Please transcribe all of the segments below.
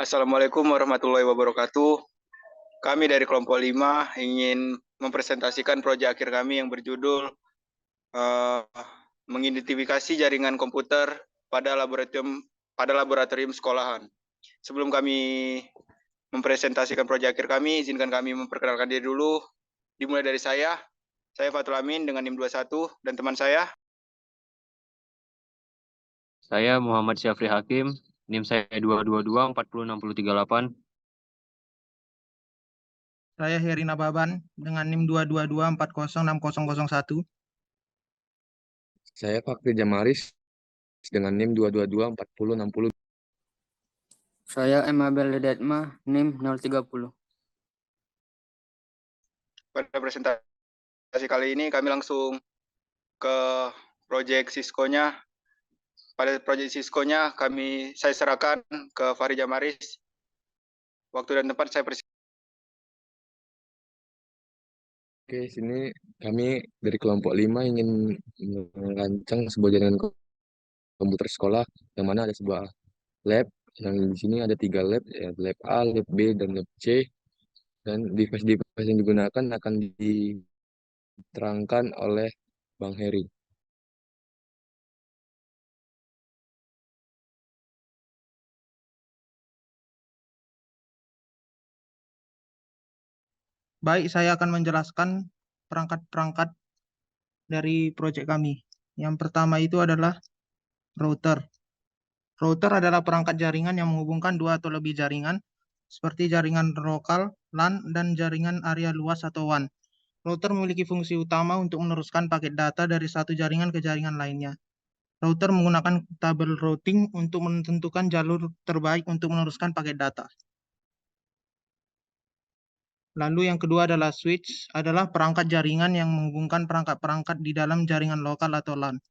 Assalamualaikum warahmatullahi wabarakatuh. Kami dari kelompok 5 ingin mempresentasikan proyek akhir kami yang berjudul eh, mengidentifikasi jaringan komputer pada laboratorium sekolahan. Sebelum kami mempresentasikan proyek akhir kami, izinkan kami memperkenalkan diri dulu. Dimulai dari saya Fatul Amin dengan NIM 21 dan teman saya. Saya Muhammad Syafri Hakim, NIM saya 222 40638. Saya Herina Baban dengan NIM 222406001. Saya Fakri Jamaris dengan NIM 2224060. Saya M. Abel Dedetma, NIM 030. Pada presentasi kali ini kami langsung ke proyek Cisco-nya. Pada proyek Cisco-nya saya serahkan ke Fahri Jamaris. Waktu dan tempat saya persilakan. Oke, sini kami dari kelompok 5 ingin merancang sebuah jaringan komputer sekolah yang mana ada sebuah lab. Yang di sini ada 3 lab, ya, lab A, lab B, dan lab C. Dan device-device yang digunakan akan diterangkan oleh Bang Heri. Baik, saya akan menjelaskan perangkat-perangkat dari proyek kami. Yang pertama itu adalah router. Router adalah perangkat jaringan yang menghubungkan dua atau lebih jaringan, seperti jaringan lokal, LAN, dan jaringan area luas atau WAN. Router memiliki fungsi utama untuk meneruskan paket data dari satu jaringan ke jaringan lainnya. Router menggunakan tabel routing untuk menentukan jalur terbaik untuk meneruskan paket data. Lalu yang kedua adalah switch, adalah perangkat jaringan yang menghubungkan perangkat-perangkat di dalam jaringan lokal atau LAN.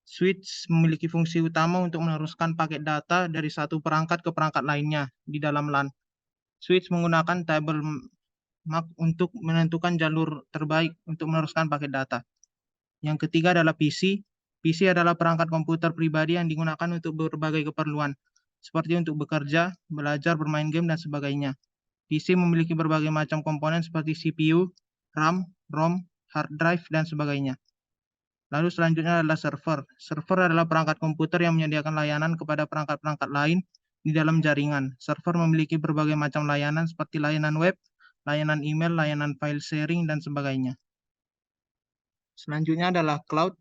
Switch memiliki fungsi utama untuk meneruskan paket data dari satu perangkat ke perangkat lainnya di dalam LAN. Switch menggunakan tabel map untuk menentukan jalur terbaik untuk meneruskan paket data. Yang ketiga adalah PC. PC adalah perangkat komputer pribadi yang digunakan untuk berbagai keperluan, seperti untuk bekerja, belajar, bermain game, dan sebagainya. PC memiliki berbagai macam komponen seperti CPU, RAM, ROM, hard drive, dan sebagainya. Lalu selanjutnya adalah server. Server adalah perangkat komputer yang menyediakan layanan kepada perangkat-perangkat lain di dalam jaringan. Server memiliki berbagai macam layanan seperti layanan web, layanan email, layanan file sharing, dan sebagainya. Selanjutnya adalah cloud.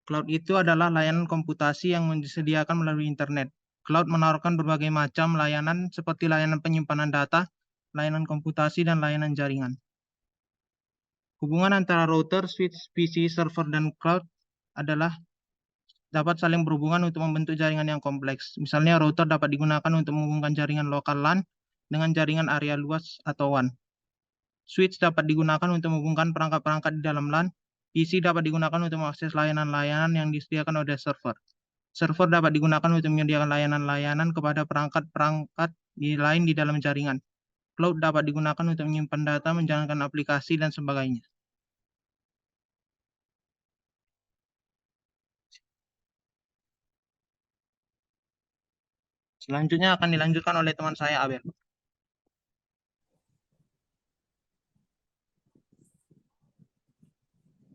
Cloud itu adalah layanan komputasi yang disediakan melalui internet. Cloud menawarkan berbagai macam layanan seperti layanan penyimpanan data, layanan komputasi, dan layanan jaringan. Hubungan antara router, switch, PC, server, dan cloud adalah dapat saling berhubungan untuk membentuk jaringan yang kompleks. Misalnya router dapat digunakan untuk menghubungkan jaringan lokal LAN dengan jaringan area luas atau WAN. Switch dapat digunakan untuk menghubungkan perangkat-perangkat di dalam LAN. PC dapat digunakan untuk mengakses layanan-layanan yang disediakan oleh server. Server dapat digunakan untuk menyediakan layanan-layanan kepada perangkat-perangkat lain di dalam jaringan. Cloud dapat digunakan untuk menyimpan data, menjalankan aplikasi, dan sebagainya. Selanjutnya akan dilanjutkan oleh teman saya, Abel.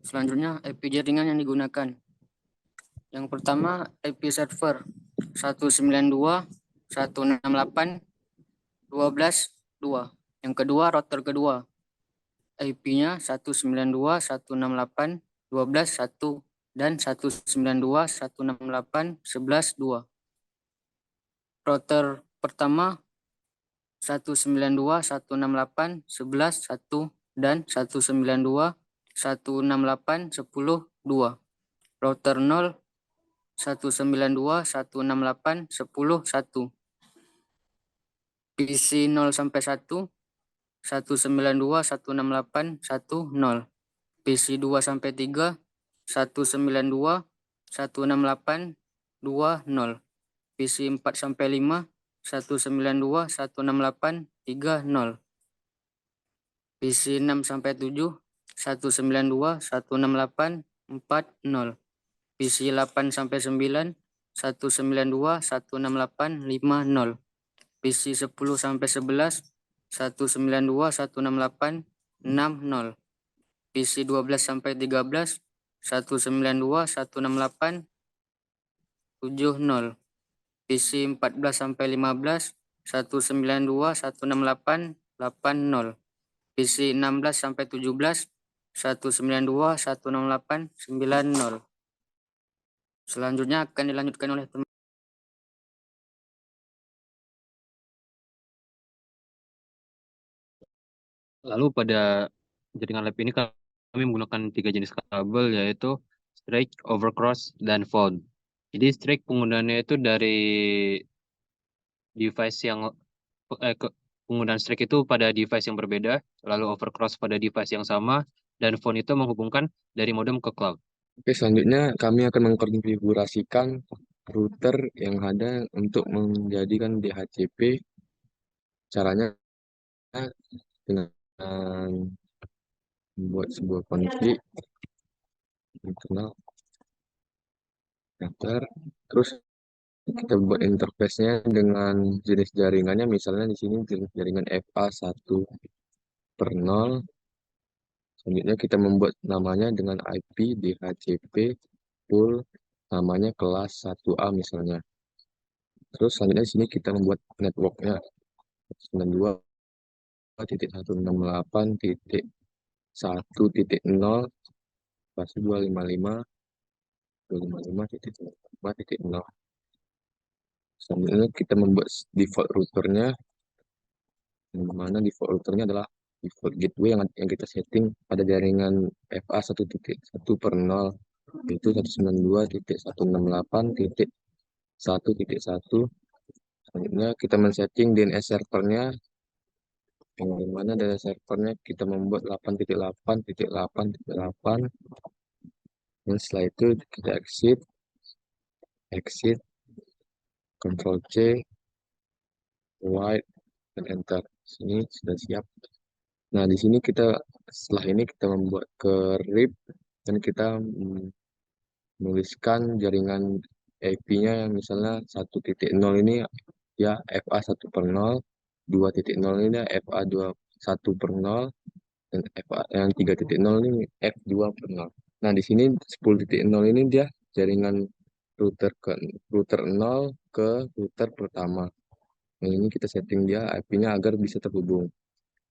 Selanjutnya, IP jaringan yang digunakan. Yang pertama, IP server 192.168.12.2. Yang kedua, router kedua. IP-nya 192.168.12.1 dan 192.168.11.2. Router pertama 192.168.11.1 dan 192.168.10.2. Router 0 192.168.10.1. PC 0 sampai 1 192.168.1.0. PC 2 sampai 3 192.168.2.0. PC 4 sampai 5 192.168.3.0. PC 6 sampai 7 192.168.4.0. PC 8 sampai 9 192.168.5.0. PC 10 sampai 11 192 168 60. PC 12 sampai 13 192 168 70. PC 14 sampai 15 192 168 80. PC 16 sampai 17 192 168 90. Selanjutnya akan dilanjutkan oleh teman. Lalu pada jaringan lab ini kami menggunakan 3 jenis kabel, yaitu straight, overcross, dan fold. Jadi straight penggunaannya itu dari device yang penggunaan straight itu pada device yang berbeda, lalu overcross pada device yang sama, dan fold itu menghubungkan dari modem ke cloud. Oke, selanjutnya kami akan mengkonfigurasikan router yang ada untuk menjadikan DHCP. Caranya dengan membuat sebuah config internal router, terus kita buat interface-nya dengan jenis jaringannya, misalnya di sini jenis jaringan FA1/0. Selanjutnya kita membuat namanya dengan IP DHCP pool, namanya kelas 1A misalnya. Terus selanjutnya di sini kita membuat networknya 92.168.1.0 pasti 255.255.0. Selanjutnya kita membuat default routernya, yang mana default routernya adalah default gateway yang kita setting pada jaringan FA1.1/0, yaitu 192.168.1.1. Selanjutnya kita men-setting DNS servernya, yang dimana DNS servernya kita membuat 8.8.8.8. Dan setelah itu kita exit, Ctrl C, white, dan enter. Sini sudah siap. Nah, di sini setelah ini kita membuat ke RIP dan kita menuliskan jaringan IP-nya yang misalnya 1.0 ini ya FA1/0, 2.0 ini FA1/0, dan FA yang 3.0 ini F2/0. Nah, di sini 10.0 ini dia jaringan router 0 ke router pertama. Nah, ini kita setting dia IP-nya agar bisa terhubung.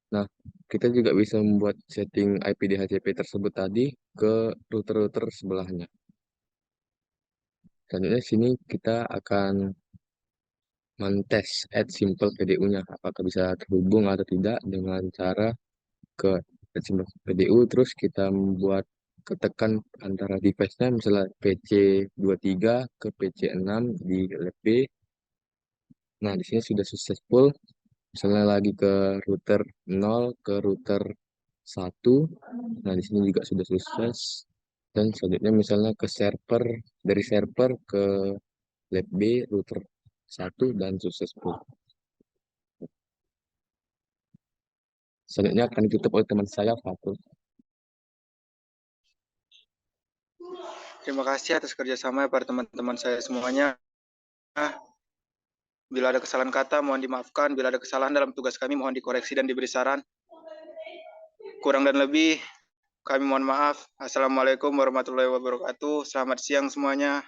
Nah, kita juga bisa membuat setting IP DHCP tersebut tadi ke router-router sebelahnya. Selanjutnya sini kita akan mentes add simple PDU-nya, apakah bisa terhubung atau tidak dengan cara ke add simple PDU, terus kita membuat ketekan antara device-nya, misalnya PC23 ke PC6 di lab B. Nah, di sini sudah successful. Misalnya lagi ke router 0 ke router 1. Nah, di sini juga sudah sukses. Dan selanjutnya misalnya ke server, dari server ke lab B router 1 dan successful. Selanjutnya akan ditutup oleh teman saya, Fatul. Terima kasih atas kerjasama para teman-teman saya semuanya. Bila ada kesalahan kata, mohon dimaafkan. Bila ada kesalahan dalam tugas kami, mohon dikoreksi dan diberi saran. Kurang dan lebih, kami mohon maaf. Assalamualaikum warahmatullahi wabarakatuh. Selamat siang semuanya.